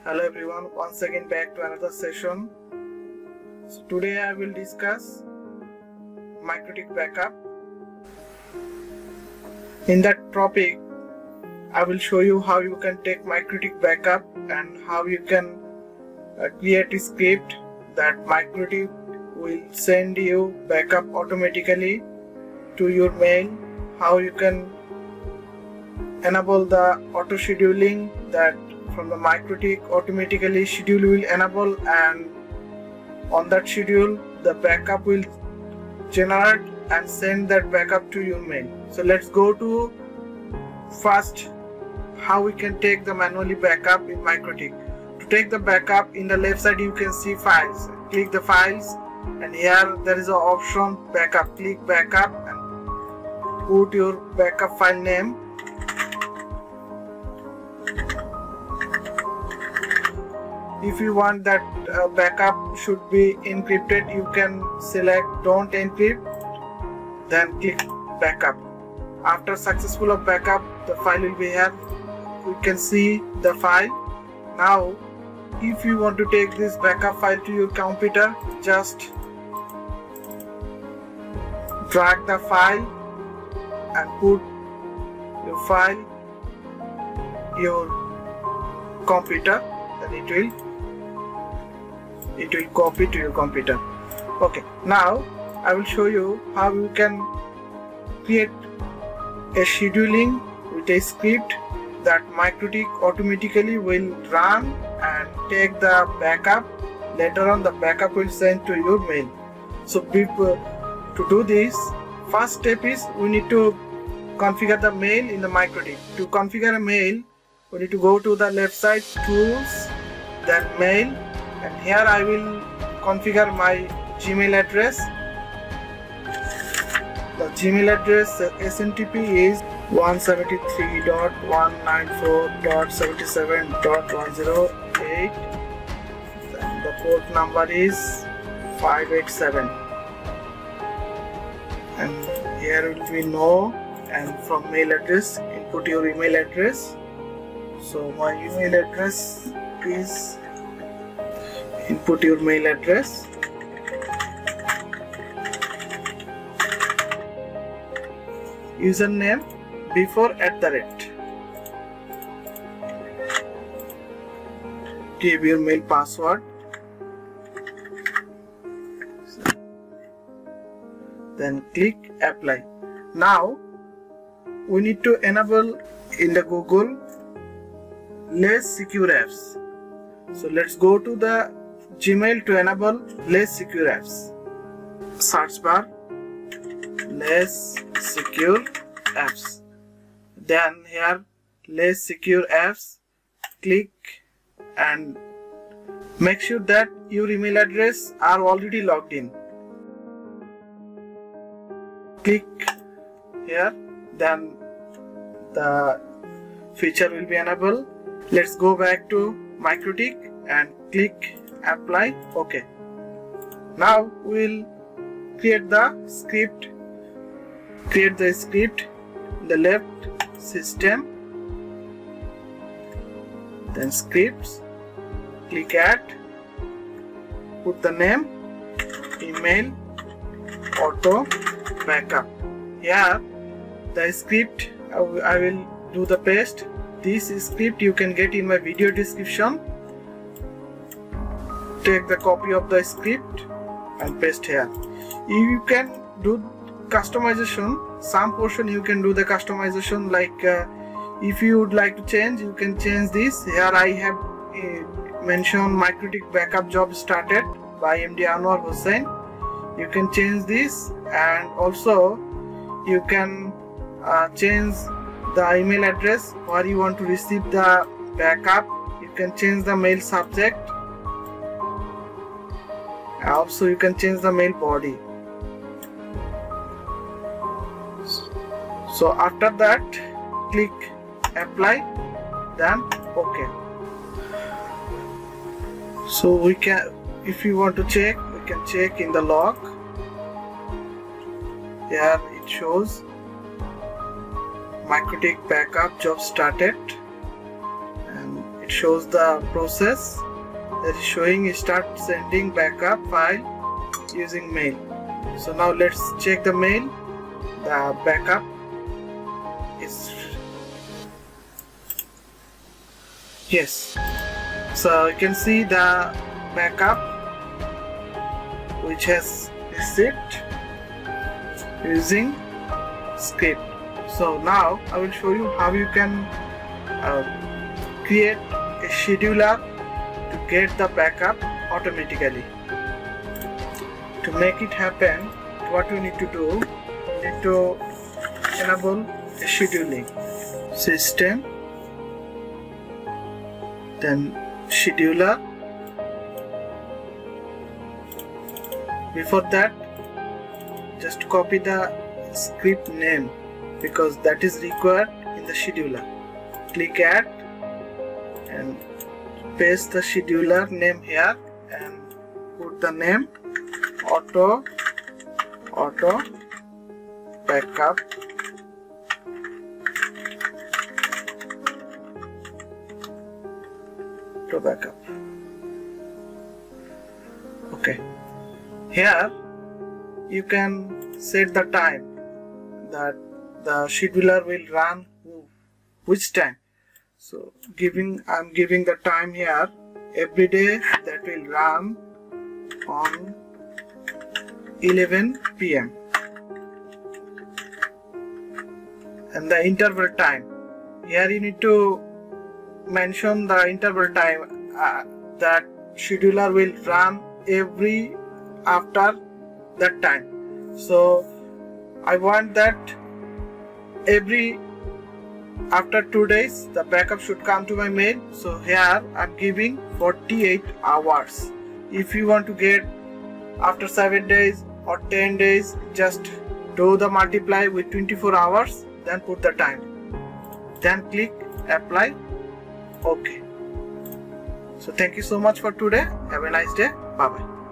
Hello everyone, once again back to another session. So today I will discuss MikroTik backup. In that topic, I will show you how you can take MikroTik backup and how you can create a script that MikroTik will send you backup automatically to your mail. How you can enable the auto scheduling that from the MikroTik automatically schedule will enable, and on that schedule the backup will generate and send that backup to your mail. So let's go to first how we can take the manually backup in MikroTik. To take the backup, in the left side you can see files. Click the files and here there is an option backup. Click backup and put your backup file name. If you want that backup should be encrypted, you can select don't encrypt, then click backup. After successful of backup, the file will be here. You can see the file. Now if you want to take this backup file to your computer, just drag the file and put your file your computer, then it will copy to your computer. Okay, now I will show you how you can create a scheduling with a script that MikroTik automatically will run and take the backup. Later on the backup will send to your mail. So to do this, first step is we need to configure the mail in the MikroTik. To configure a mail, we need to go to the left side, tools, then mail, and here I will configure my Gmail address. The Gmail address SMTP is 173.194.77.108, and the port number is 587, and here will be no, and from mail address input your email address. So my email address is, input your mail address, username before @ give your mail password, then click apply. Now we need to enable in the Google less secure apps. So let's go to the Gmail to enable less secure apps. Search bar less secure apps, then here less secure apps, click and make sure that your email address are already logged in. Click here, then the feature will be enabled. Let's go back to MikroTik and click apply. Okay, now we'll create the script. Create the script in the left, system, then scripts, click add, put the name email auto backup. Here the script I will do the paste. This script you can get in my video description. Take the copy of the script and paste here. You can do customization, some portion you can do the customization, like if you would like to change, you can change this. Here I have mentioned MikroTik backup job started by MD Anwar Hussain. You can change this, and also you can change the email address where you want to receive the backup. You can change the mail subject. Also you can change the mail body. So after that click apply, then OK. So we can, if you want to check, we can check in the log. Here it shows MikroTik backup job started, and it shows the process that is showing start sending backup file using mail. So now let's check the mail. The backup is yes. So you can see the backup which has received using script. So now I will show you how you can create a scheduler to get the backup automatically. To make it happen, what we need to do, we need to enable a scheduling system, then scheduler. Before that, just copy the script name because that is required in the scheduler. Click add and paste the scheduler name here and put the name auto backup to backup. Okay, here you can set the time that the scheduler will run which time. So I'm giving the time here every day that will run on 11 PM and the interval time. Here you need to mention the interval time that scheduler will run every after that time. So I want that every after 2 days the backup should come to my mail. So here I'm giving 48 hours. If you want to get after 7 days or 10 days, just do the multiply with 24 hours, then put the time, then click apply. Okay. So thank you so much for today. Have a nice day. Bye bye.